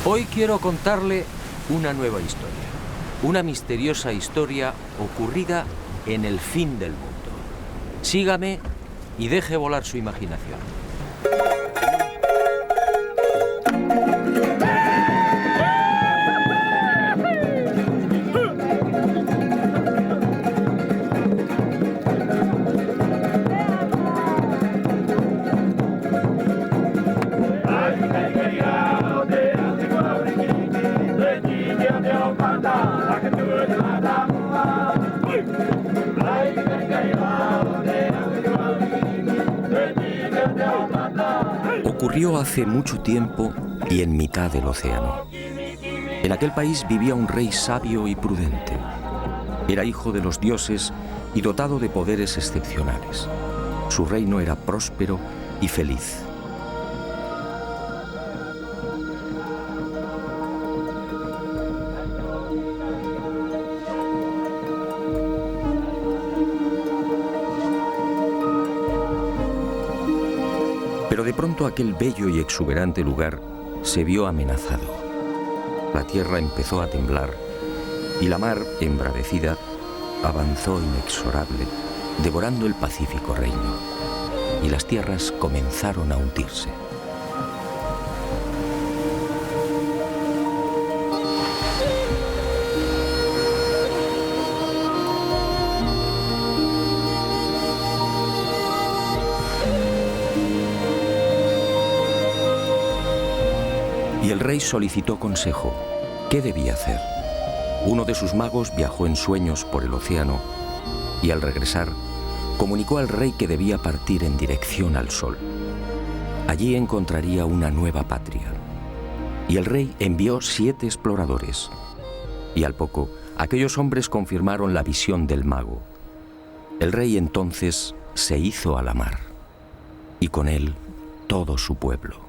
Hoy quiero contarle una nueva historia, una misteriosa historia ocurrida en el fin del mundo. Sígame y deje volar su imaginación. Ocurrió hace mucho tiempo y en mitad del océano. En aquel país vivía un rey sabio y prudente. Era hijo de los dioses y dotado de poderes excepcionales. Su reino era próspero y feliz. Pero de pronto aquel bello y exuberante lugar se vio amenazado. La tierra empezó a temblar y la mar, embravecida, avanzó inexorable, devorando el pacífico reino, y las tierras comenzaron a hundirse. Y el rey solicitó consejo. ¿Qué debía hacer? Uno de sus magos viajó en sueños por el océano y al regresar comunicó al rey que debía partir en dirección al sol. Allí encontraría una nueva patria. Y el rey envió 7 exploradores. Y al poco, aquellos hombres confirmaron la visión del mago. El rey entonces se hizo a la mar, y con él todo su pueblo.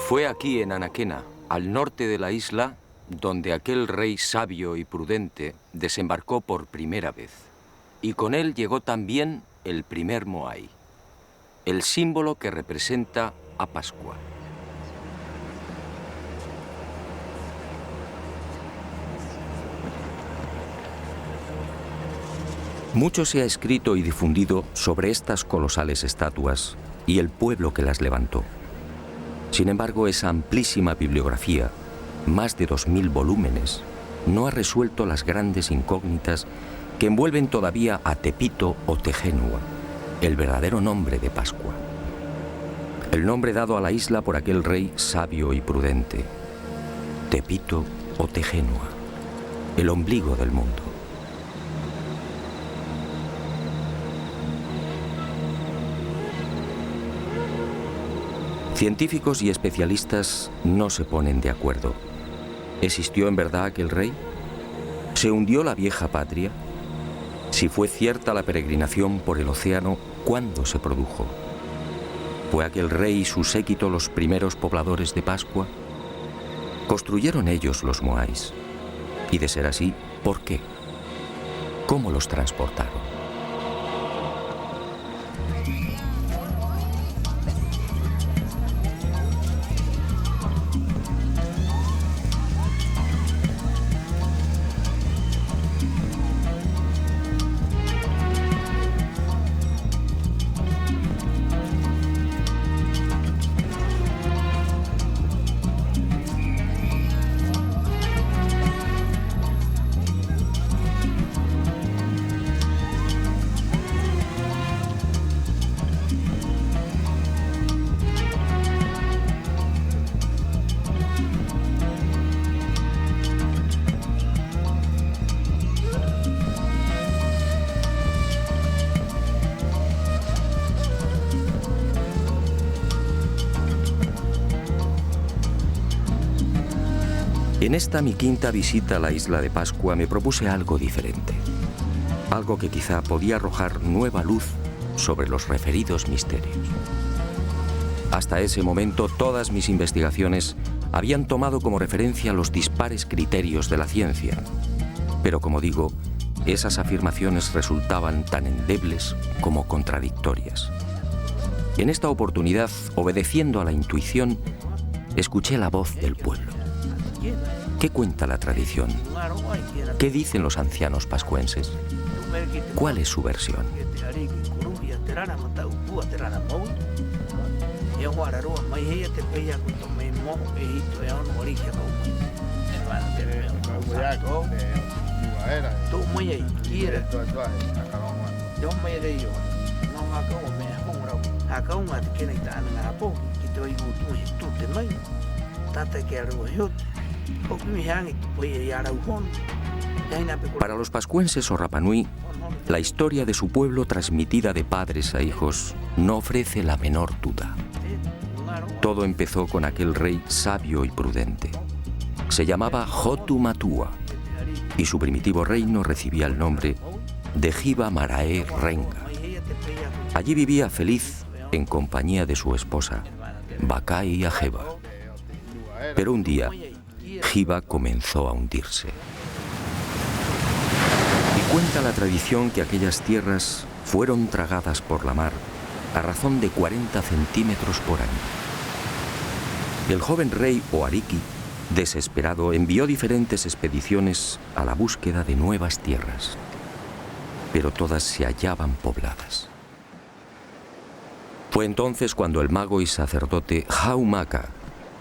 Fue aquí en Anaquena, al norte de la isla, donde aquel rey sabio y prudente desembarcó por primera vez. Y con él llegó también el primer Moai, el símbolo que representa a Pascua. Mucho se ha escrito y difundido sobre estas colosales estatuas y el pueblo que las levantó. Sin embargo, esa amplísima bibliografía, más de 2000 volúmenes, no ha resuelto las grandes incógnitas que envuelven todavía a Tepito o Tejenua, el verdadero nombre de Pascua. el nombre dado a la isla por aquel rey sabio y prudente. Tepito o Tegenua, el ombligo del mundo. Científicos y especialistas no se ponen de acuerdo. ¿Existió en verdad aquel rey? ¿Se hundió la vieja patria? Si fue cierta la peregrinación por el océano, ¿cuándo se produjo? ¿Fue aquel rey y su séquito los primeros pobladores de Pascua? ¿Construyeron ellos los moais? Y de ser así, ¿por qué? ¿Cómo los transportaron? En esta mi quinta visita a la isla de Pascua me propuse algo diferente. Algo que quizá podía arrojar nueva luz sobre los referidos misterios. Hasta ese momento todas mis investigaciones habían tomado como referencia los dispares criterios de la ciencia. Pero como digo, esas afirmaciones resultaban tan endebles como contradictorias. En esta oportunidad, obedeciendo a la intuición, escuché la voz del pueblo. ¿Qué cuenta la tradición? ¿Qué dicen los ancianos pascuenses? ¿Cuál es su versión? Para los pascuenses o Rapanui, la historia de su pueblo transmitida de padres a hijos no ofrece la menor duda. Todo empezó con aquel rey sabio y prudente. Se llamaba Hotu Matua y su primitivo reino recibía el nombre de Hiva Marae Renga. Allí vivía feliz en compañía de su esposa, Bakai Ajeva. Pero un día, Hiva comenzó a hundirse. Y cuenta la tradición que aquellas tierras fueron tragadas por la mar a razón de 40 centímetros por año. El joven rey Oariki, desesperado, envió diferentes expediciones a la búsqueda de nuevas tierras, pero todas se hallaban pobladas. Fue entonces cuando el mago y sacerdote Haumaka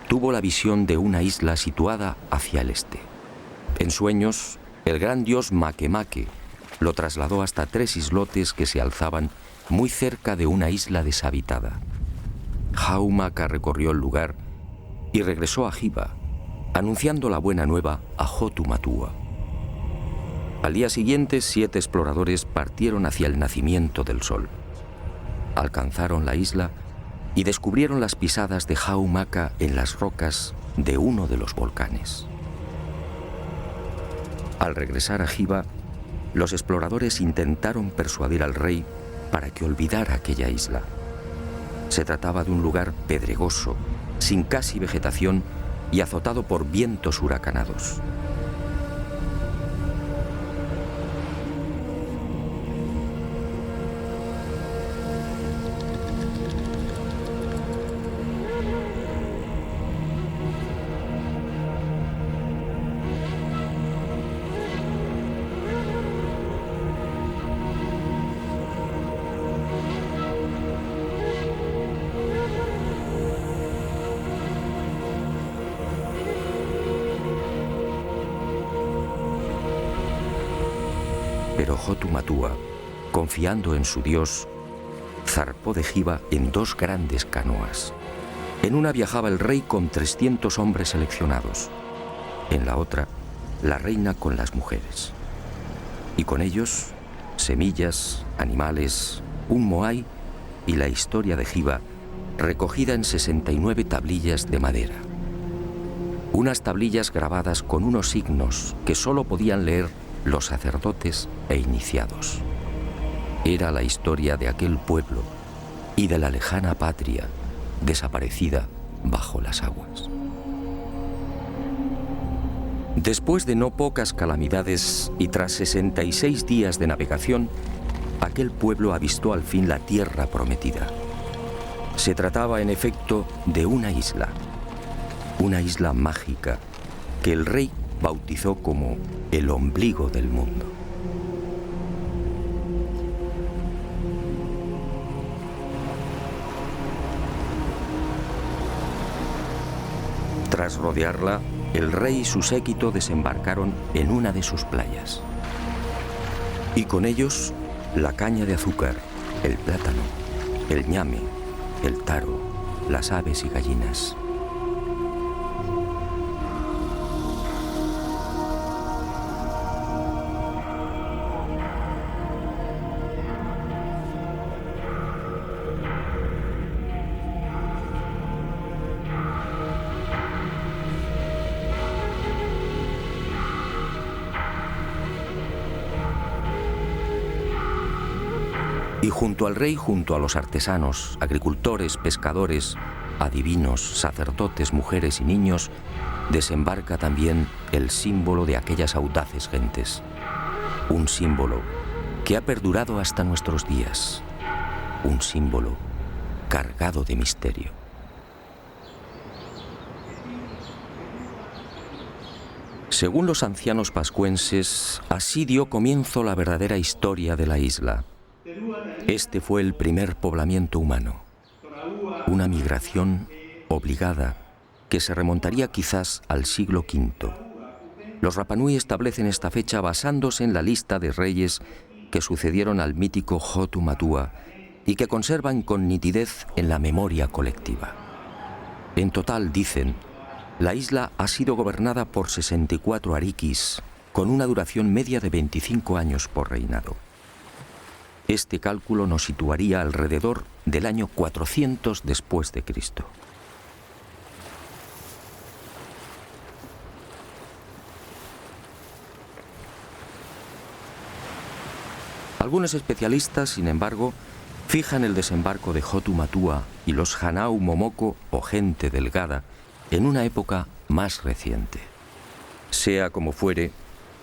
tuvo la visión de una isla situada hacia el este. En sueños, el gran dios Makemake lo trasladó hasta 3 islotes que se alzaban muy cerca de una isla deshabitada. Haumaka recorrió el lugar y regresó a Hiva, anunciando la buena nueva a Hotu Matua. Al día siguiente, 7 exploradores partieron hacia el nacimiento del sol. Alcanzaron la isla y descubrieron las pisadas de Haumaka en las rocas de uno de los volcanes. Al regresar a Hiva, los exploradores intentaron persuadir al rey para que olvidara aquella isla. Se trataba de un lugar pedregoso, sin casi vegetación y azotado por vientos huracanados. Pero Hotu Matua, confiando en su dios, zarpó de Hiva en 2 grandes canoas. En una viajaba el rey con 300 hombres seleccionados. En la otra, la reina con las mujeres. Y con ellos, semillas, animales, un moai y la historia de Hiva, recogida en 69 tablillas de madera. Unas tablillas grabadas con unos signos que solo podían leer los sacerdotes e iniciados. Era la historia de aquel pueblo y de la lejana patria desaparecida bajo las aguas. Después de no pocas calamidades y tras 66 días de navegación, aquel pueblo avistó al fin la tierra prometida. Se trataba, en efecto, de una isla mágica que el rey bautizó como el ombligo del mundo. Tras rodearla, el rey y su séquito desembarcaron en una de sus playas. Y con ellos, la caña de azúcar, el plátano, el ñame, el taro, las aves y gallinas. Y junto al rey, junto a los artesanos, agricultores, pescadores, adivinos, sacerdotes, mujeres y niños, desembarca también el símbolo de aquellas audaces gentes. Un símbolo que ha perdurado hasta nuestros días. Un símbolo cargado de misterio. Según los ancianos pascuenses, así dio comienzo la verdadera historia de la isla. Este fue el primer poblamiento humano, una migración obligada que se remontaría quizás al siglo V. Los Rapanui establecen esta fecha basándose en la lista de reyes que sucedieron al mítico Hotu Matua y que conservan con nitidez en la memoria colectiva. En total, dicen, la isla ha sido gobernada por 64 arikis, con una duración media de 25 años por reinado. Este cálculo nos situaría alrededor del año 400 después de Cristo. Algunos especialistas, sin embargo, fijan el desembarco de Hotu Matua y los Hanau Momoko o gente delgada en una época más reciente. Sea como fuere,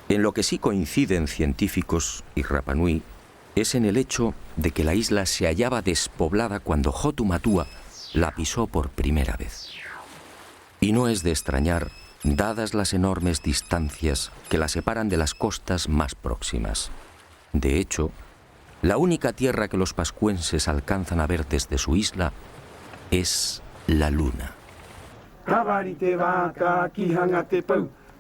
en lo que sí coinciden científicos y Rapanui es en el hecho de que la isla se hallaba despoblada cuando Hotu Matua la pisó por primera vez. Y no es de extrañar, dadas las enormes distancias que la separan de las costas más próximas. De hecho, la única tierra que los pascuenses alcanzan a ver desde su isla es la luna.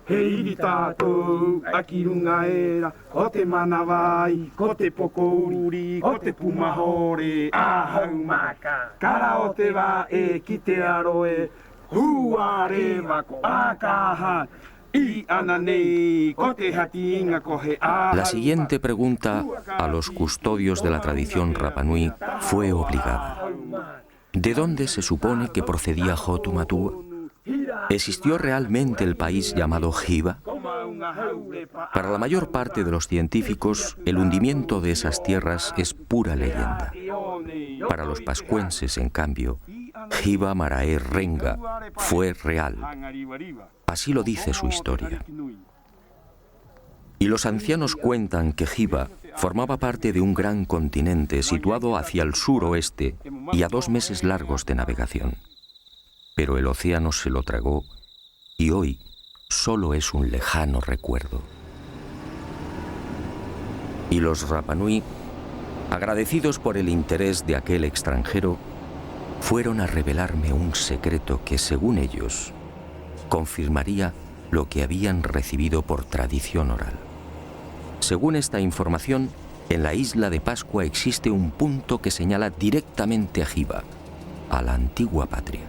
Hei tātou, aki runga era, o te manawai, ko te pokouri, o te pumahore, ahau maka. Kara o te wā e ki te aroe, hua rewa ko akaha, I ana nei, ko te hati inga ko he ahau. La siguiente pregunta a los custodios de la tradición Rapanui fue obligada. ¿De dónde se supone que procedía Hotu Matua? ¿Existió realmente el país llamado Hiva? Para la mayor parte de los científicos, el hundimiento de esas tierras es pura leyenda. Para los pascuenses, en cambio, Hiva Marae Renga fue real. Así lo dice su historia. Y los ancianos cuentan que Hiva formaba parte de un gran continente situado hacia el suroeste y a 2 meses largos de navegación. Pero el océano se lo tragó y hoy solo es un lejano recuerdo. Y los Rapanui, agradecidos por el interés de aquel extranjero, fueron a revelarme un secreto que, según ellos, confirmaría lo que habían recibido por tradición oral. Según esta información, en la isla de Pascua existe un punto que señala directamente a Hiva, a la antigua patria.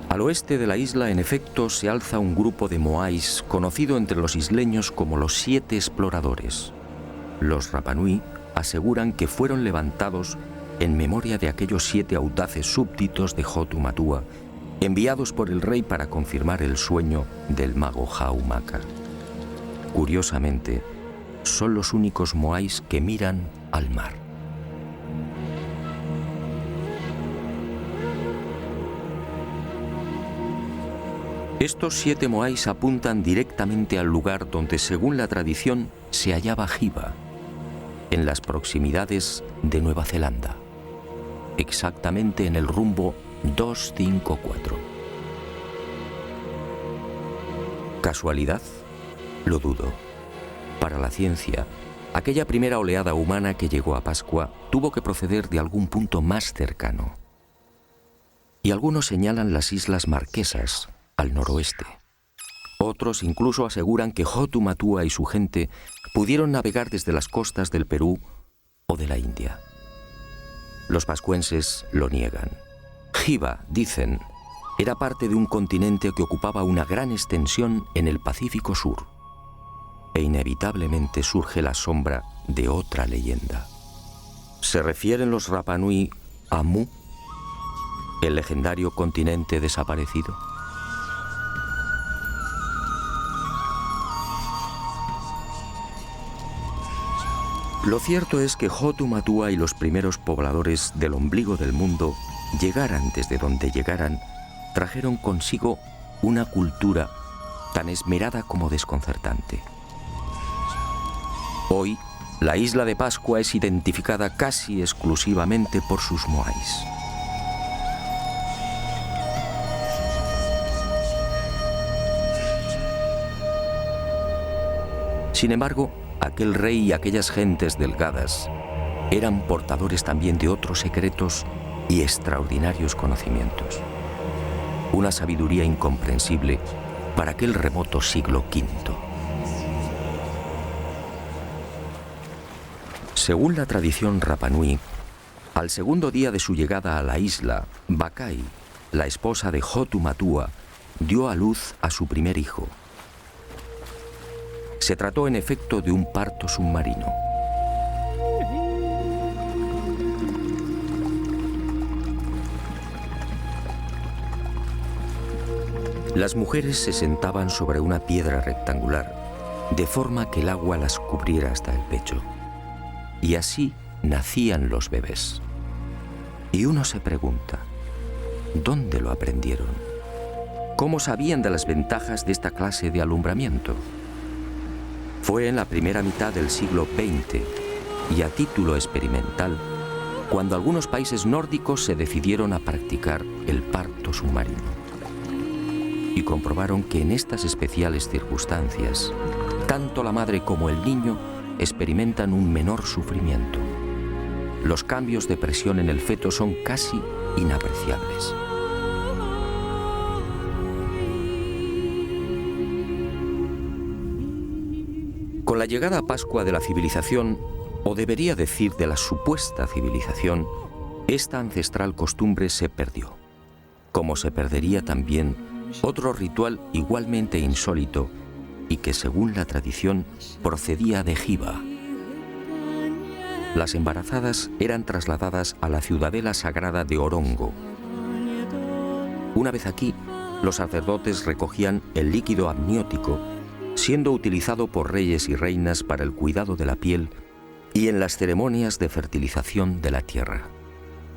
Al oeste de la isla, en efecto, se alza un grupo de moais conocido entre los isleños como los 7 exploradores. Los Rapanui aseguran que fueron levantados en memoria de aquellos 7 audaces súbditos de Hotu Matua, enviados por el rey para confirmar el sueño del mago Haumaka. Curiosamente, son los únicos moais que miran al mar. Estos 7 moais apuntan directamente al lugar donde, según la tradición, se hallaba Hiva, en las proximidades de Nueva Zelanda, exactamente en el rumbo 254. ¿Casualidad? Lo dudo. Para la ciencia, aquella primera oleada humana que llegó a Pascua tuvo que proceder de algún punto más cercano. Y algunos señalan las Islas Marquesas, al noroeste. Otros incluso aseguran que Hotu Matua y su gente pudieron navegar desde las costas del Perú o de la India. Los pascuenses lo niegan. Hiva, dicen, era parte de un continente que ocupaba una gran extensión en el Pacífico Sur. E inevitablemente surge la sombra de otra leyenda. ¿Se refieren los Rapanui a Mu, el legendario continente desaparecido? Lo cierto es que Hotu Matua y los primeros pobladores del ombligo del mundo, llegaran desde donde llegaran, trajeron consigo una cultura tan esmerada como desconcertante. Hoy, la isla de Pascua es identificada casi exclusivamente por sus moais. Sin embargo, aquel rey y aquellas gentes delgadas eran portadores también de otros secretos y extraordinarios conocimientos. Una sabiduría incomprensible para aquel remoto siglo V. Según la tradición Rapanui, al segundo día de su llegada a la isla, Bakai, la esposa de Hotu Matua, dio a luz a su primer hijo. Se trató en efecto de un parto submarino. Las mujeres se sentaban sobre una piedra rectangular, de forma que el agua las cubriera hasta el pecho. Y así nacían los bebés. Y uno se pregunta, ¿dónde lo aprendieron? ¿Cómo sabían de las ventajas de esta clase de alumbramiento? Fue en la primera mitad del siglo XX y a título experimental cuando algunos países nórdicos se decidieron a practicar el parto submarino y comprobaron que en estas especiales circunstancias tanto la madre como el niño experimentan un menor sufrimiento. Los cambios de presión en el feto son casi inapreciables. Con la llegada a Pascua de la civilización, o debería decir de la supuesta civilización, esta ancestral costumbre se perdió, como se perdería también otro ritual igualmente insólito y que, según la tradición, procedía de Hiva. Las embarazadas eran trasladadas a la ciudadela sagrada de Orongo. Una vez aquí, los sacerdotes recogían el líquido amniótico, siendo utilizado por reyes y reinas para el cuidado de la piel y en las ceremonias de fertilización de la tierra.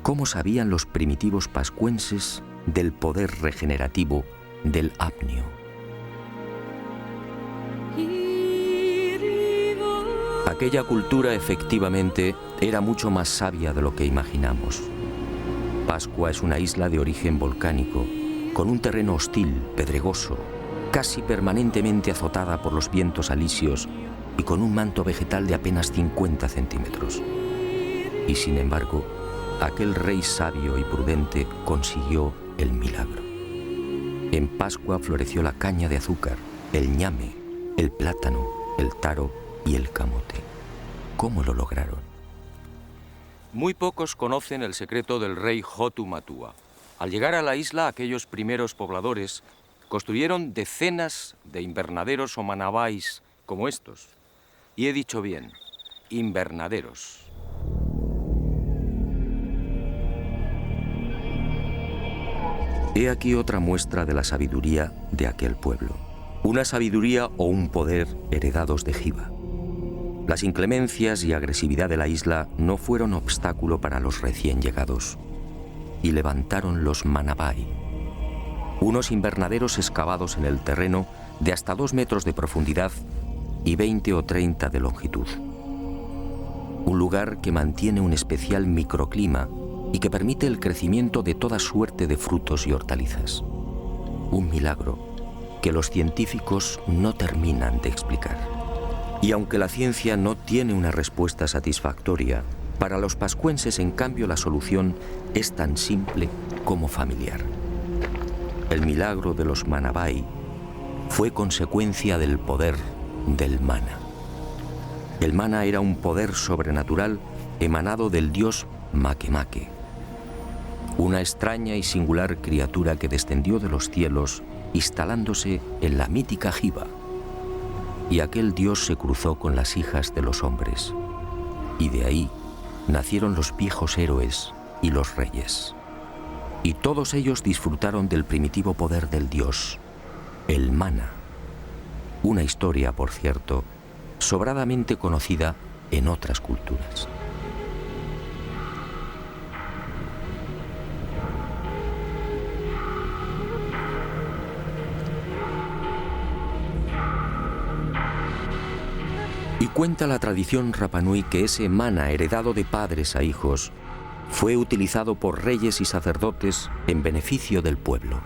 ¿Cómo sabían los primitivos pascuenses del poder regenerativo del apnio? Aquella cultura efectivamente era mucho más sabia de lo que imaginamos. Pascua es una isla de origen volcánico, con un terreno hostil, pedregoso, casi permanentemente azotada por los vientos alisios y con un manto vegetal de apenas 50 centímetros. Y sin embargo, aquel rey sabio y prudente consiguió el milagro. En Pascua floreció la caña de azúcar, el ñame, el plátano, el taro y el camote. ¿Cómo lo lograron? Muy pocos conocen el secreto del rey Hotu Matua. Al llegar a la isla, aquellos primeros pobladores construyeron decenas de invernaderos o manabais como estos. Y he dicho bien, invernaderos. He aquí otra muestra de la sabiduría de aquel pueblo. Una sabiduría o un poder heredados de Hiva. Las inclemencias y agresividad de la isla no fueron obstáculo para los recién llegados. Y levantaron los manabai, unos invernaderos excavados en el terreno de hasta 2 metros de profundidad y 20 o 30 de longitud. Un lugar que mantiene un especial microclima y que permite el crecimiento de toda suerte de frutos y hortalizas. Un milagro que los científicos no terminan de explicar. Y aunque la ciencia no tiene una respuesta satisfactoria, para los pascuenses, en cambio, la solución es tan simple como familiar. El milagro de los manabai fue consecuencia del poder del mana. El mana era un poder sobrenatural emanado del dios Makemake, una extraña y singular criatura que descendió de los cielos instalándose en la mítica Hiva. Y aquel dios se cruzó con las hijas de los hombres, y de ahí nacieron los viejos héroes y los reyes. Y todos ellos disfrutaron del primitivo poder del dios, el mana. Una historia, por cierto, sobradamente conocida en otras culturas. Y cuenta la tradición Rapanui que ese mana heredado de padres a hijos fue utilizado por reyes y sacerdotes en beneficio del pueblo.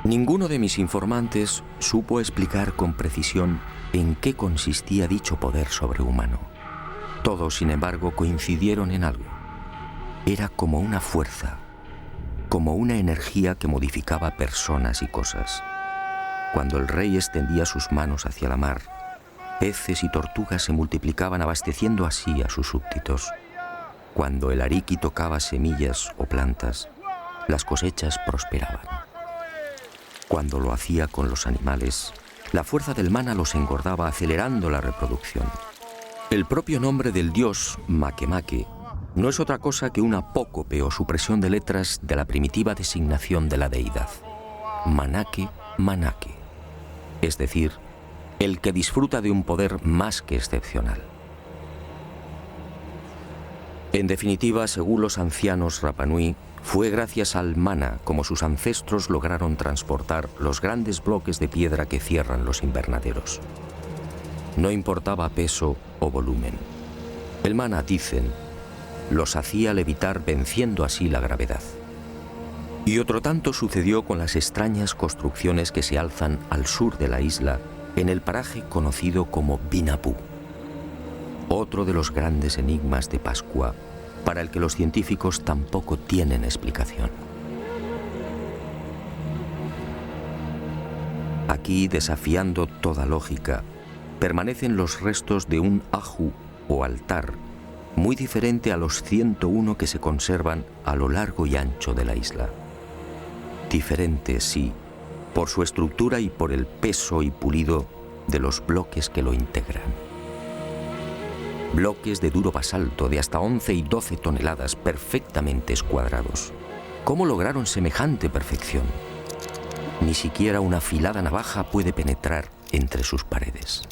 Ninguno de mis informantes supo explicar con precisión en qué consistía dicho poder sobrehumano. Todos, sin embargo, coincidieron en algo. Era como una fuerza, como una energía que modificaba personas y cosas. Cuando el rey extendía sus manos hacia la mar, peces y tortugas se multiplicaban, abasteciendo así a sus súbditos. Cuando el ariqui tocaba semillas o plantas, las cosechas prosperaban. Cuando lo hacía con los animales, la fuerza del mana los engordaba, acelerando la reproducción. El propio nombre del dios, Makemake, no es otra cosa que un apócope o supresión de letras de la primitiva designación de la deidad. Manake, Manake. Es decir, el que disfruta de un poder más que excepcional. En definitiva, según los ancianos Rapanui, fue gracias al mana como sus ancestros lograron transportar los grandes bloques de piedra que cierran los invernaderos. No importaba peso o volumen. El mana, dicen, los hacía levitar, venciendo así la gravedad. Y otro tanto sucedió con las extrañas construcciones que se alzan al sur de la isla, en el paraje conocido como Binapú. Otro de los grandes enigmas de Pascua, para el que los científicos tampoco tienen explicación. Aquí, desafiando toda lógica, permanecen los restos de un aju o altar, muy diferente a los 101 que se conservan a lo largo y ancho de la isla. Diferente, sí, por su estructura y por el peso y pulido de los bloques que lo integran. Bloques de duro basalto de hasta 11 y 12 toneladas perfectamente escuadrados. ¿Cómo lograron semejante perfección? Ni siquiera una afilada navaja puede penetrar entre sus paredes.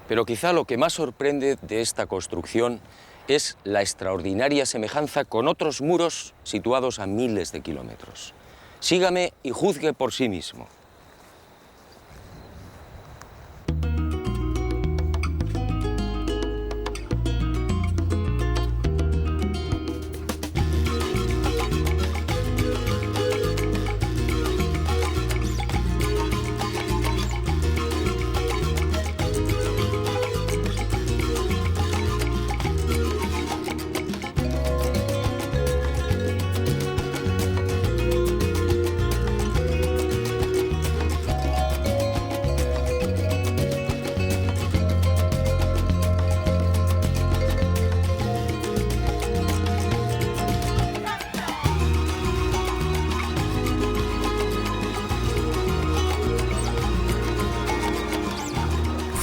Pero quizá lo que más sorprende de esta construcción es la extraordinaria semejanza con otros muros situados a miles de kilómetros. Sígame y juzgue por sí mismo.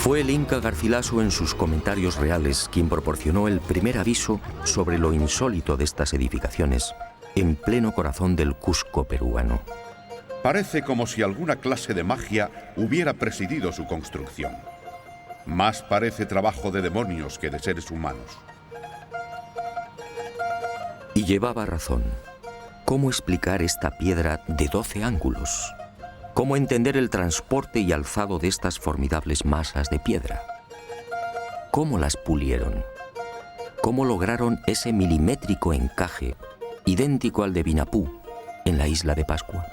Fue el Inca Garcilaso en sus comentarios reales quien proporcionó el primer aviso sobre lo insólito de estas edificaciones en pleno corazón del Cusco peruano. Parece como si alguna clase de magia hubiera presidido su construcción. Más parece trabajo de demonios que de seres humanos. Y llevaba razón. ¿Cómo explicar esta piedra de 12 ángulos? ¿Cómo entender el transporte y alzado de estas formidables masas de piedra? ¿Cómo las pulieron? ¿Cómo lograron ese milimétrico encaje idéntico al de Vinapú en la isla de Pascua?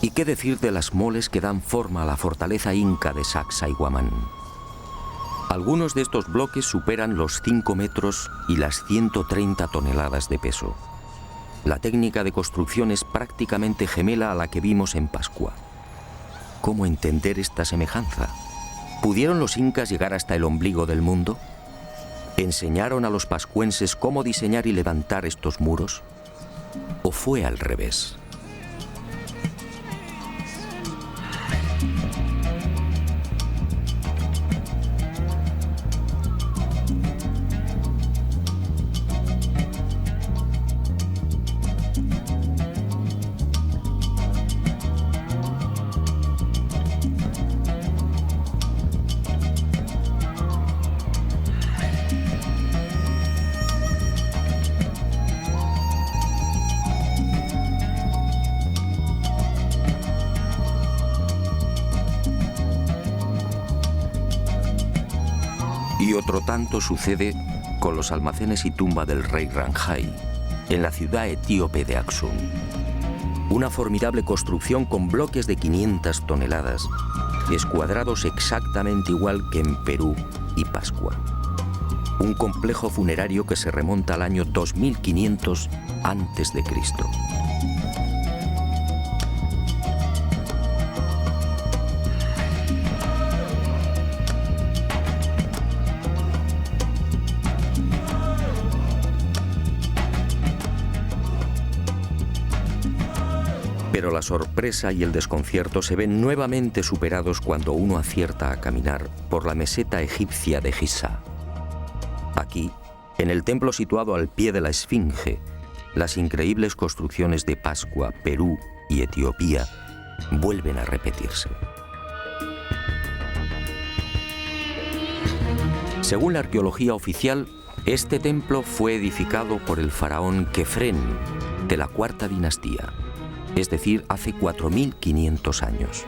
¿Y qué decir de las moles que dan forma a la fortaleza inca de Sacsayhuamán? Algunos de estos bloques superan los 5 metros y las 130 toneladas de peso. La técnica de construcción es prácticamente gemela a la que vimos en Pascua. ¿Cómo entender esta semejanza? ¿Pudieron los incas llegar hasta el ombligo del mundo? ¿Enseñaron a los pascuenses cómo diseñar y levantar estos muros? ¿O fue al revés? Y otro tanto sucede con los almacenes y tumba del rey Ranjai, en la ciudad etíope de Aksum. Una formidable construcción con bloques de 500 toneladas, escuadrados exactamente igual que en Perú y Pascua. Un complejo funerario que se remonta al año 2500 a.C. Pero la sorpresa y el desconcierto se ven nuevamente superados cuando uno acierta a caminar por la meseta egipcia de Giza. Aquí, en el templo situado al pie de la Esfinge, las increíbles construcciones de Pascua, Perú y Etiopía vuelven a repetirse. Según la arqueología oficial, este templo fue edificado por el faraón Kefren de la cuarta dinastía, es decir, hace 4.500 años.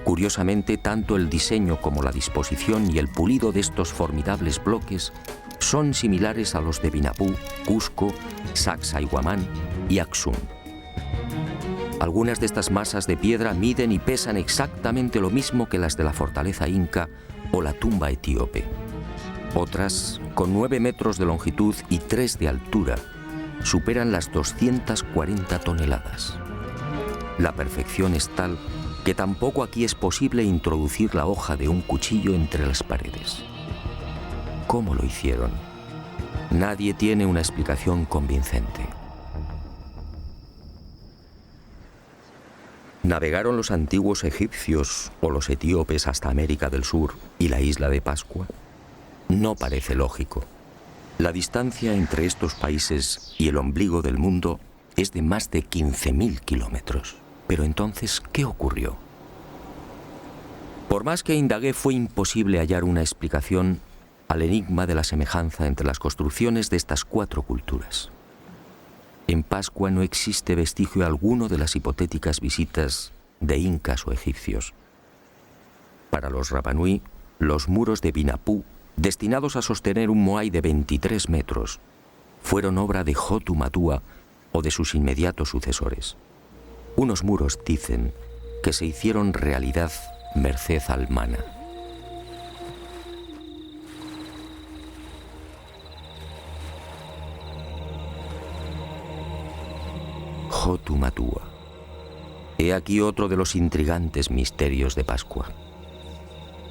Curiosamente, tanto el diseño como la disposición y el pulido de estos formidables bloques son similares a los de Vinapú, Cusco, Sacsayhuamán y Aksum. Algunas de estas masas de piedra miden y pesan exactamente lo mismo que las de la fortaleza inca o la tumba etíope. Otras, con 9 metros de longitud y 3 de altura, superan las 240 toneladas. La perfección es tal que tampoco aquí es posible introducir la hoja de un cuchillo entre las paredes. ¿Cómo lo hicieron? Nadie tiene una explicación convincente. ¿Navegaron los antiguos egipcios o los etíopes hasta América del Sur y la isla de Pascua? No parece lógico. La distancia entre estos países y el ombligo del mundo es de más de 15.000 kilómetros. Pero entonces, ¿qué ocurrió? Por más que indagué, fue imposible hallar una explicación al enigma de la semejanza entre las construcciones de estas 4 culturas. En Pascua no existe vestigio alguno de las hipotéticas visitas de incas o egipcios. Para los Rapanui, los muros de Vinapú, destinados a sostener un moai de 23 metros, fueron obra de Hotu Matua o de sus inmediatos sucesores. Unos muros, dicen, que se hicieron realidad merced al mana. Hotu Matua. He aquí otro de los intrigantes misterios de Pascua.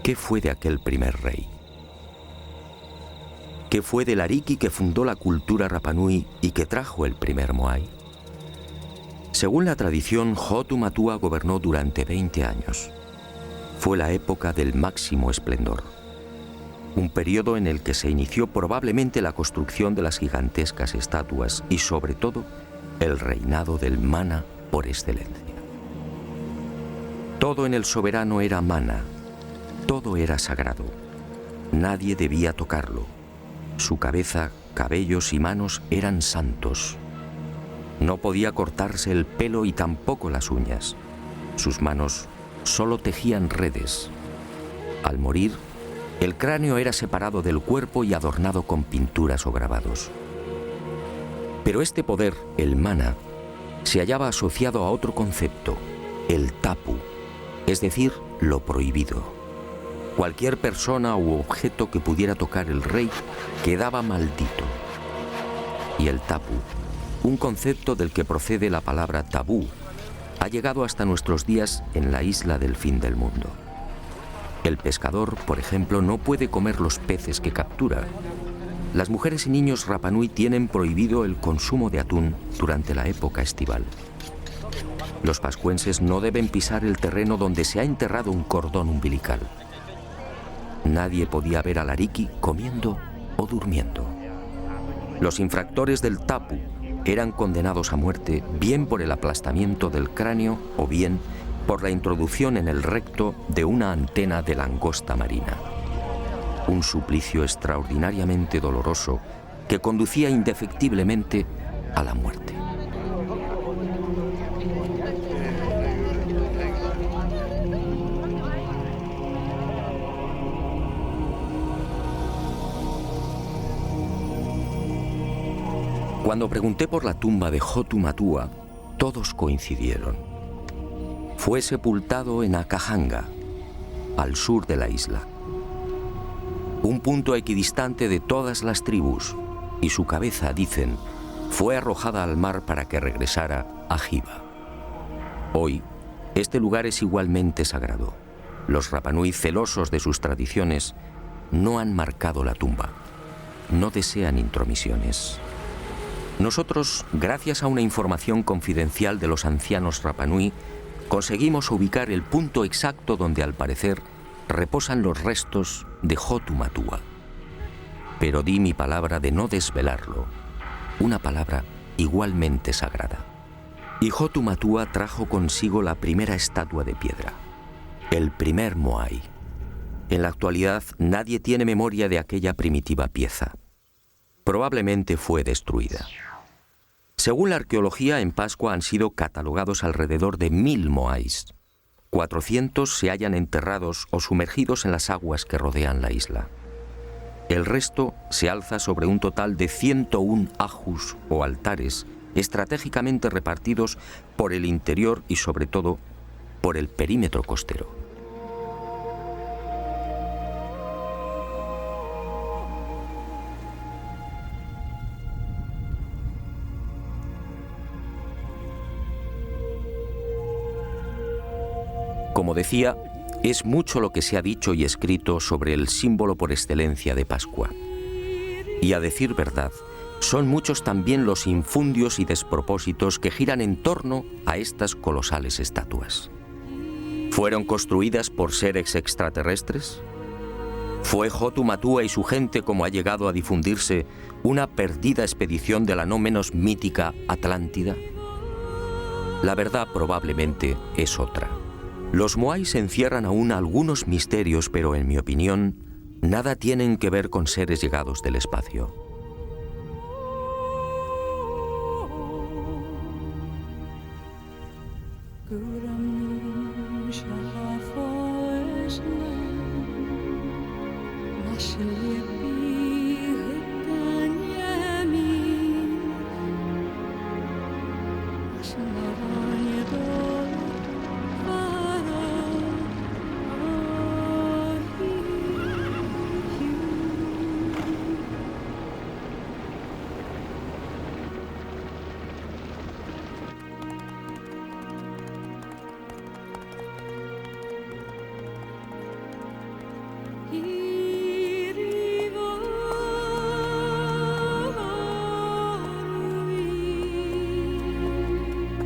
¿qué fue de aquel primer rey? ¿Qué fue del Ariki que fundó la cultura Rapanui y que trajo el primer Moai? Según la tradición, Hotu Matua gobernó durante 20 años. Fue la época del máximo esplendor. Un periodo en el que se inició probablemente la construcción de las gigantescas estatuas y, sobre todo, el reinado del mana por excelencia. Todo en el soberano era mana, todo era sagrado. Nadie debía tocarlo. Su cabeza, cabellos y manos eran santos. No podía cortarse el pelo y tampoco las uñas. Sus manos solo tejían redes. Al morir, el cráneo era separado del cuerpo y adornado con pinturas o grabados. Pero este poder, el mana, se hallaba asociado a otro concepto, el tapu, es decir, lo prohibido. Cualquier persona u objeto que pudiera tocar el rey quedaba maldito. Y el tapu, un concepto del que procede la palabra tabú, ha llegado hasta nuestros días en la isla del fin del mundo. El pescador, por ejemplo, no puede comer los peces que captura. Las mujeres y niños Rapanui tienen prohibido el consumo de atún durante la época estival. Los pascuenses no deben pisar el terreno donde se ha enterrado un cordón umbilical. Nadie podía ver al Ariki comiendo o durmiendo. Los infractores del tapu eran condenados a muerte bien por el aplastamiento del cráneo o bien por la introducción en el recto de una antena de langosta marina. Un suplicio extraordinariamente doloroso que conducía indefectiblemente a la muerte. Cuando pregunté por la tumba de Hotu Matua, todos coincidieron. Fue sepultado en Akahanga, al sur de la isla. Un punto equidistante de todas las tribus, y su cabeza, dicen, fue arrojada al mar para que regresara a Hiva. Hoy, este lugar es igualmente sagrado. Los Rapanui, celosos de sus tradiciones, no han marcado la tumba. No desean intromisiones. Nosotros, gracias a una información confidencial de los ancianos Rapanui, conseguimos ubicar el punto exacto donde, al parecer, reposan los restos de Hotu Matua. Pero di mi palabra de no desvelarlo, una palabra igualmente sagrada. Y Hotu Matua trajo consigo la primera estatua de piedra, el primer Moai. En la actualidad, nadie tiene memoria de aquella primitiva pieza. Probablemente fue destruida. Según la arqueología, en Pascua han sido catalogados alrededor de 1000 moais. 400 se hallan enterrados o sumergidos en las aguas que rodean la isla. El resto se alza sobre un total de 101 ajus o altares estratégicamente repartidos por el interior y, sobre todo, por el perímetro costero. Como decía, es mucho lo que se ha dicho y escrito sobre el símbolo por excelencia de Pascua. Y a decir verdad, son muchos también los infundios y despropósitos que giran en torno a estas colosales estatuas. ¿Fueron construidas por seres extraterrestres? ¿Fue Hotu Matua y su gente, como ha llegado a difundirse, una perdida expedición de la no menos mítica Atlántida? La verdad probablemente es otra. Los moais encierran aún algunos misterios, pero en mi opinión, nada tienen que ver con seres llegados del espacio.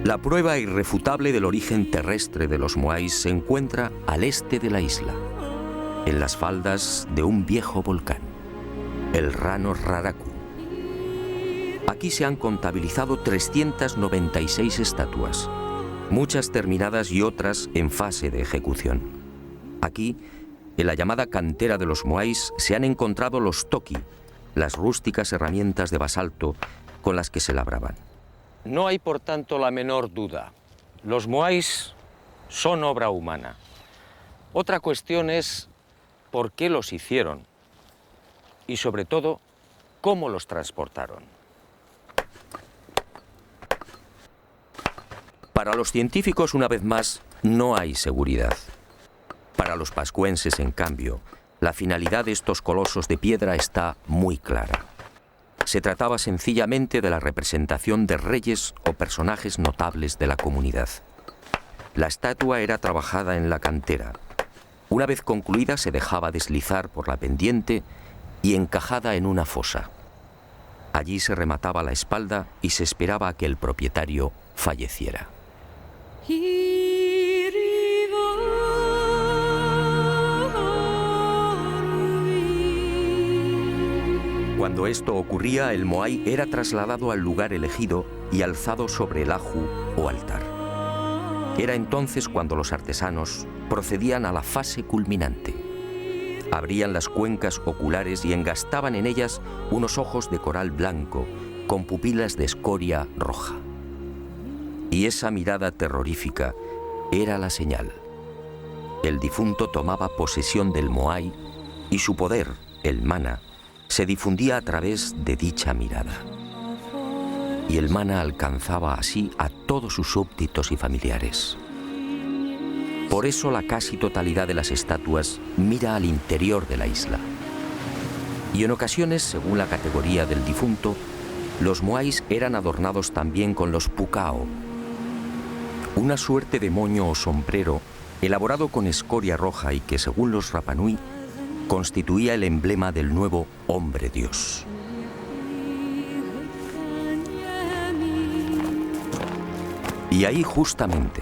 La prueba irrefutable del origen terrestre de los moais se encuentra al este de la isla, en las faldas de un viejo volcán, el Rano Raraku. Aquí se han contabilizado 396 estatuas, muchas terminadas y otras en fase de ejecución. Aquí, en la llamada cantera de los moais, se han encontrado los toki, las rústicas herramientas de basalto con las que se labraban. No hay, por tanto, la menor duda. Los moais son obra humana. Otra cuestión es por qué los hicieron y, sobre todo, cómo los transportaron. Para los científicos, una vez más, no hay seguridad. Para los pascuenses, en cambio, la finalidad de estos colosos de piedra está muy clara. Se trataba sencillamente de la representación de reyes o personajes notables de la comunidad. La estatua era trabajada en la cantera. Una vez concluida, se dejaba deslizar por la pendiente y encajada en una fosa. Allí se remataba la espalda y se esperaba a que el propietario falleciera. Cuando esto ocurría, el moai era trasladado al lugar elegido y alzado sobre el aju o altar. Era entonces cuando los artesanos procedían a la fase culminante. Abrían las cuencas oculares y engastaban en ellas unos ojos de coral blanco con pupilas de escoria roja. Y esa mirada terrorífica era la señal. El difunto tomaba posesión del moai y su poder, el mana, se difundía a través de dicha mirada. Y el mana alcanzaba así a todos sus súbditos y familiares. Por eso la casi totalidad de las estatuas mira al interior de la isla. Y en ocasiones, según la categoría del difunto, los moais eran adornados también con los pukao, una suerte de moño o sombrero elaborado con escoria roja y que, según los Rapanui, constituía el emblema del nuevo hombre Dios. Y ahí justamente,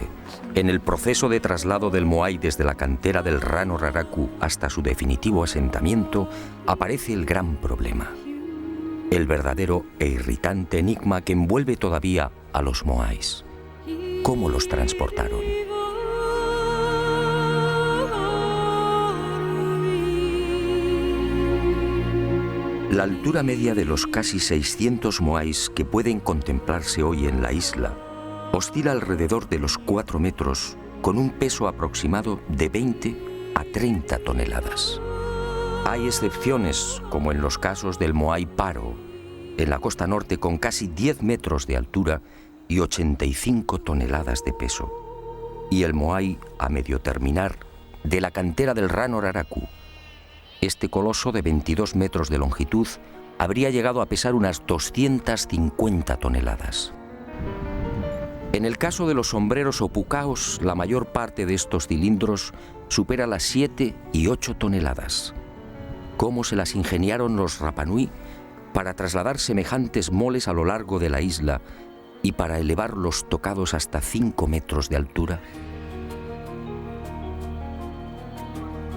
en el proceso de traslado del moai desde la cantera del Rano Raraku hasta su definitivo asentamiento, aparece el gran problema. El verdadero e irritante enigma que envuelve todavía a los moais. ¿Cómo los transportaron? La altura media de los casi 600 moais que pueden contemplarse hoy en la isla oscila alrededor de los 4 metros, con un peso aproximado de 20 a 30 toneladas. Hay excepciones, como en los casos del moai Paro, en la costa norte, con casi 10 metros de altura y 85 toneladas de peso. Y el moai, a medio terminar, de la cantera del Rano Raraku. Este coloso de 22 metros de longitud habría llegado a pesar unas 250 toneladas. En el caso de los sombreros o pucaos, la mayor parte de estos cilindros supera las 7 y 8 toneladas. ¿Cómo se las ingeniaron los Rapanui para trasladar semejantes moles a lo largo de la isla y para elevar los tocados hasta 5 metros de altura?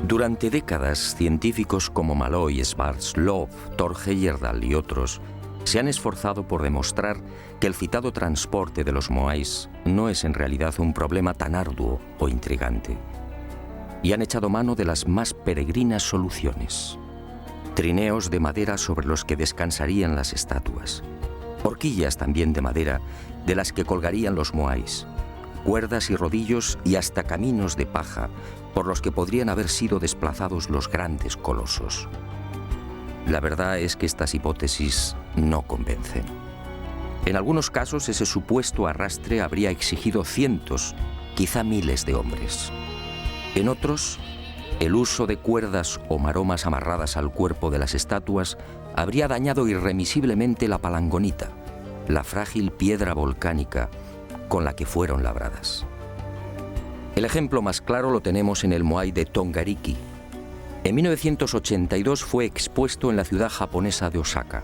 Durante décadas, científicos como Malloy, Schwarzkopf, Thor Heyerdahl y otros se han esforzado por demostrar que el citado transporte de los moais no es en realidad un problema tan arduo o intrigante. Y han echado mano de las más peregrinas soluciones. Trineos de madera sobre los que descansarían las estatuas. Horquillas también de madera de las que colgarían los moais. Cuerdas y rodillos y hasta caminos de paja por los que podrían haber sido desplazados los grandes colosos. La verdad es que estas hipótesis no convencen. En algunos casos, ese supuesto arrastre habría exigido cientos, quizá miles de hombres. En otros, el uso de cuerdas o maromas amarradas al cuerpo de las estatuas habría dañado irremisiblemente la palangonita, la frágil piedra volcánica con la que fueron labradas. El ejemplo más claro lo tenemos en el moai de Tongariki. En 1982 fue expuesto en la ciudad japonesa de Osaka.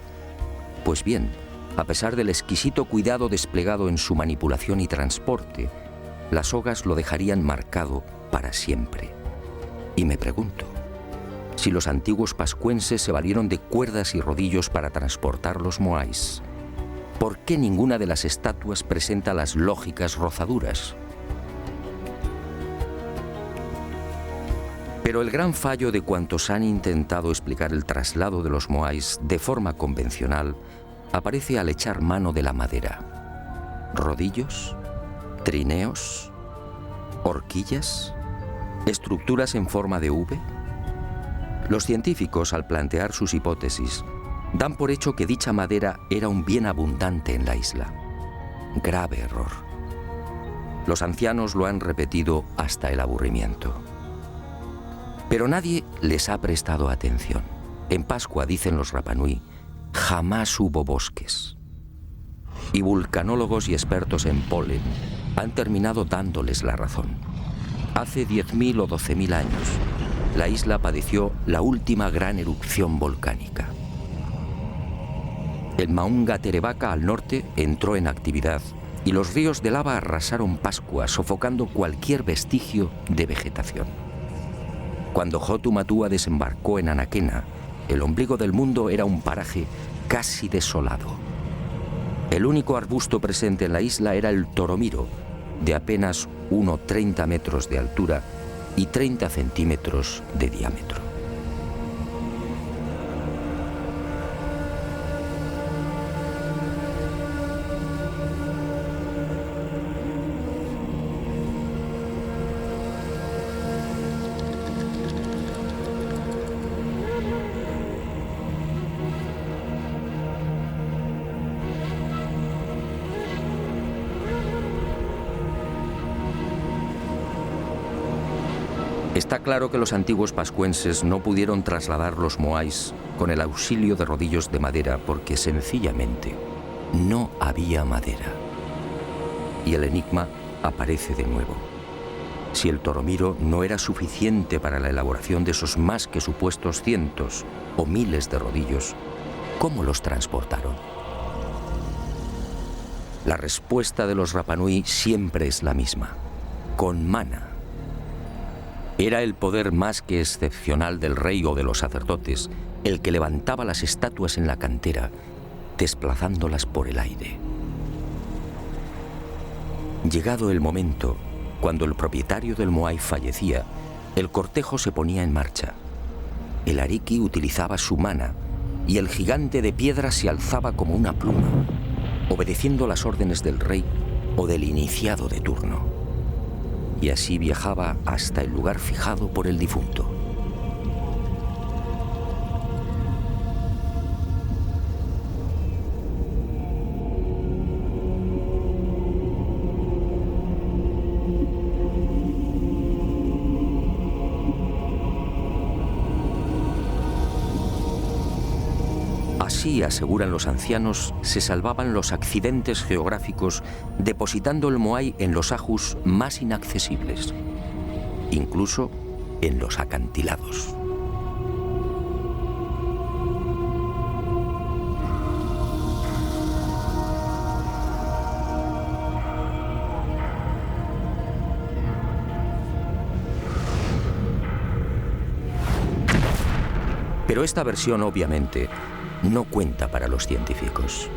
Pues bien, A pesar del exquisito cuidado desplegado en su manipulación y transporte, las sogas lo dejarían marcado para siempre. Y me pregunto, si los antiguos pascuenses se valieron de cuerdas y rodillos para transportar los moais, ¿por qué ninguna de las estatuas presenta las lógicas rozaduras? Pero el gran fallo de cuantos han intentado explicar el traslado de los moais de forma convencional aparece al echar mano de la madera. ¿Rodillos? ¿Trineos? ¿Horquillas? ¿Estructuras en forma de V? Los científicos, al plantear sus hipótesis, dan por hecho que dicha madera era un bien abundante en la isla. Grave error. Los ancianos lo han repetido hasta el aburrimiento. Pero nadie les ha prestado atención. En Pascua, dicen los Rapanui, jamás hubo bosques. Y vulcanólogos y expertos en polen han terminado dándoles la razón. Hace 10.000 o 12.000 años, la isla padeció la última gran erupción volcánica. El Maunga Terebaca al norte entró en actividad y los ríos de lava arrasaron Pascua, sofocando cualquier vestigio de vegetación. Cuando Hotu Matua desembarcó en Anaquena, el ombligo del mundo era un paraje casi desolado. El único arbusto presente en la isla era el toromiro, de apenas 1,30 metros de altura y 30 centímetros de diámetro. Está claro que los antiguos pascuenses no pudieron trasladar los moais con el auxilio de rodillos de madera porque sencillamente no había madera. Y el enigma aparece de nuevo. Si el toromiro no era suficiente para la elaboración de esos más que supuestos cientos o miles de rodillos, ¿cómo los transportaron? La respuesta de los Rapanui siempre es la misma: con mana. Era el poder más que excepcional del rey o de los sacerdotes el que levantaba las estatuas en la cantera, desplazándolas por el aire. Llegado el momento, cuando el propietario del moai fallecía, el cortejo se ponía en marcha. El ariki utilizaba su mana y el gigante de piedra se alzaba como una pluma, obedeciendo las órdenes del rey o del iniciado de turno. Y así viajaba hasta el lugar fijado por el difunto. Así, aseguran los ancianos, se salvaban los accidentes geográficos depositando el moai en los ajus más inaccesibles, incluso en los acantilados. Pero esta versión, obviamente, no cuenta para los científicos.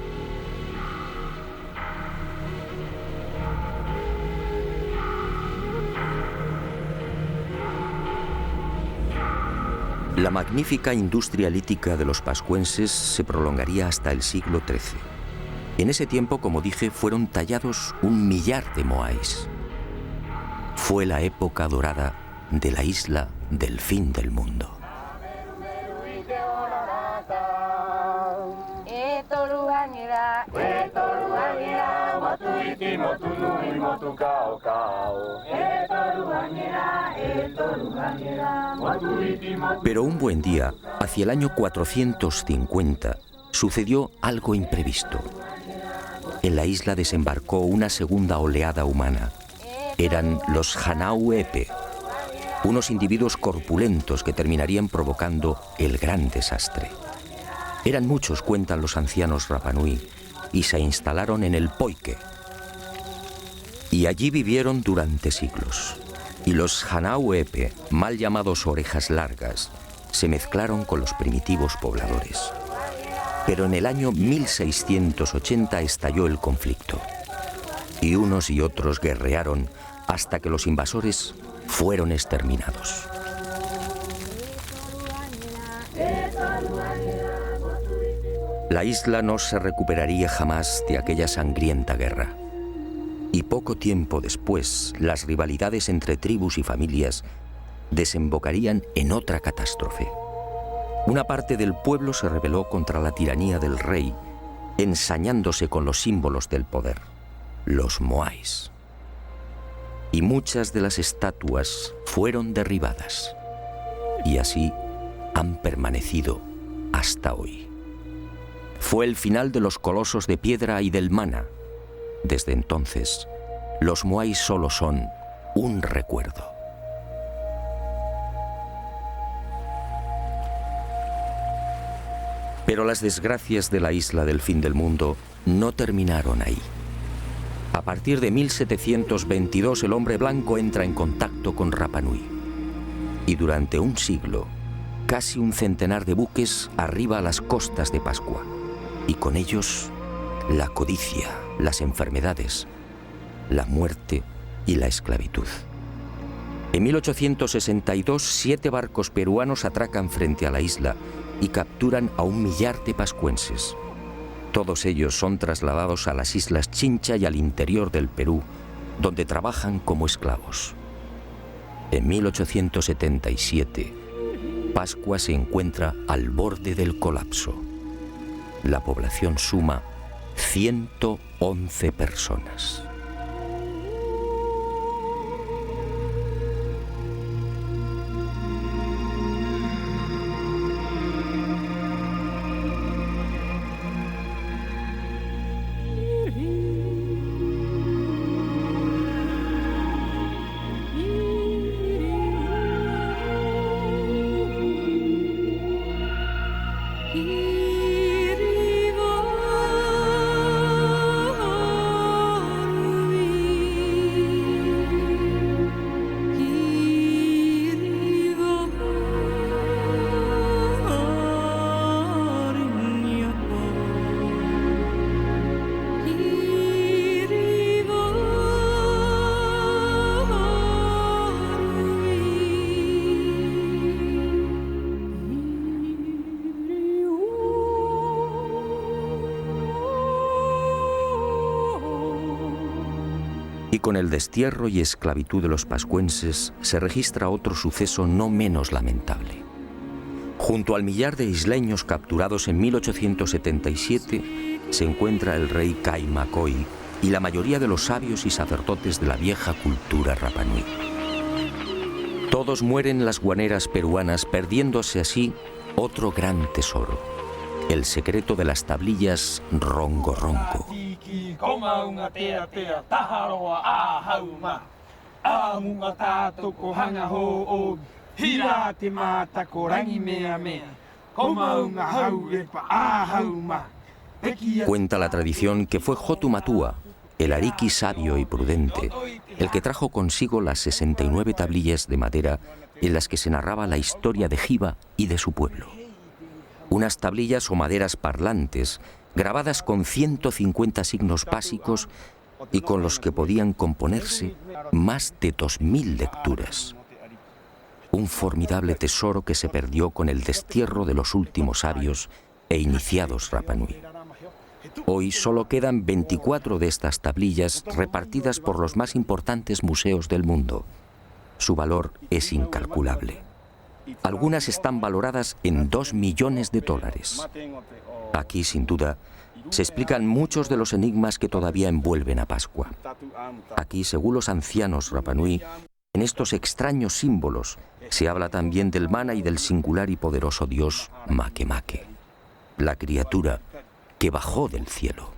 La magnífica industria lítica de los pascuenses se prolongaría hasta el siglo XIII. En ese tiempo, como dije, fueron tallados 1 millar de moais. Fue la época dorada de la isla del fin del mundo. Pero un buen día, hacia el año 450, sucedió algo imprevisto. En la isla desembarcó una segunda oleada humana. Eran los Hanau Epe, unos individuos corpulentos que terminarían provocando el gran desastre. Eran muchos, cuentan los ancianos Rapanui, y se instalaron en el Poike. Y allí vivieron durante siglos. Y los Hanauepe, mal llamados orejas largas, se mezclaron con los primitivos pobladores. Pero en el año 1680 estalló el conflicto. Y unos y otros guerrearon hasta que los invasores fueron exterminados. La isla no se recuperaría jamás de aquella sangrienta guerra. Y poco tiempo después, las rivalidades entre tribus y familias desembocarían en otra catástrofe. Una parte del pueblo se rebeló contra la tiranía del rey, ensañándose con los símbolos del poder, los moais. Y muchas de las estatuas fueron derribadas. Y así han permanecido hasta hoy. Fue el final de los colosos de piedra y del mana. Desde entonces, los moais solo son un recuerdo. Pero las desgracias de la isla del fin del mundo no terminaron ahí. A partir de 1722 el hombre blanco entra en contacto con Rapa Nui. Y durante un siglo, casi un centenar de buques arriba a las costas de Pascua. Y con ellos, la codicia, las enfermedades, la muerte y la esclavitud. En 1862, 7 barcos peruanos atracan frente a la isla y capturan a 1 millar de pascuenses. Todos ellos son trasladados a las islas Chincha y al interior del Perú, donde trabajan como esclavos. En 1877, Pascua se encuentra al borde del colapso. La población suma 111 personas. Y con el destierro y esclavitud de los pascuenses se registra otro suceso no menos lamentable. Junto al millar de isleños capturados en 1877 se encuentra el rey Kaimakoi y la mayoría de los sabios y sacerdotes de la vieja cultura Rapa Nui. Todos mueren en las guaneras peruanas, perdiéndose así otro gran tesoro, el secreto de las tablillas Rongo Rongo. Cuenta la tradición que fue Hotu Matua, el ariki sabio y prudente, el que trajo consigo las 69 tablillas de madera en las que se narraba la historia de Jiva y de su pueblo. Unas tablillas o maderas parlantes grabadas con 150 signos básicos y con los que podían componerse más de 2000 lecturas. Un formidable tesoro que se perdió con el destierro de los últimos sabios e iniciados Rapa Nui. Hoy solo quedan 24 de estas tablillas repartidas por los más importantes museos del mundo. Su valor es incalculable. Algunas están valoradas en $2 millones. Aquí, sin duda, se explican muchos de los enigmas que todavía envuelven a Pascua. Aquí, según los ancianos Rapa Nui, en estos extraños símbolos se habla también del mana y del singular y poderoso dios Makemake, la criatura que bajó del cielo.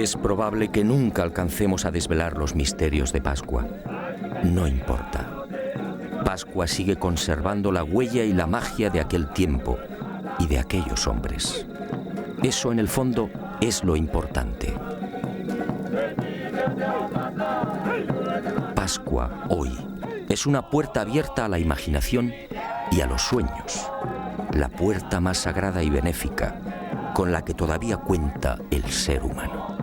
Es probable que nunca alcancemos a desvelar los misterios de Pascua. No importa. Pascua sigue conservando la huella y la magia de aquel tiempo y de aquellos hombres. Eso, en el fondo, es lo importante. Pascua, hoy, es una puerta abierta a la imaginación y a los sueños. La puerta más sagrada y benéfica con la que todavía cuenta el ser humano.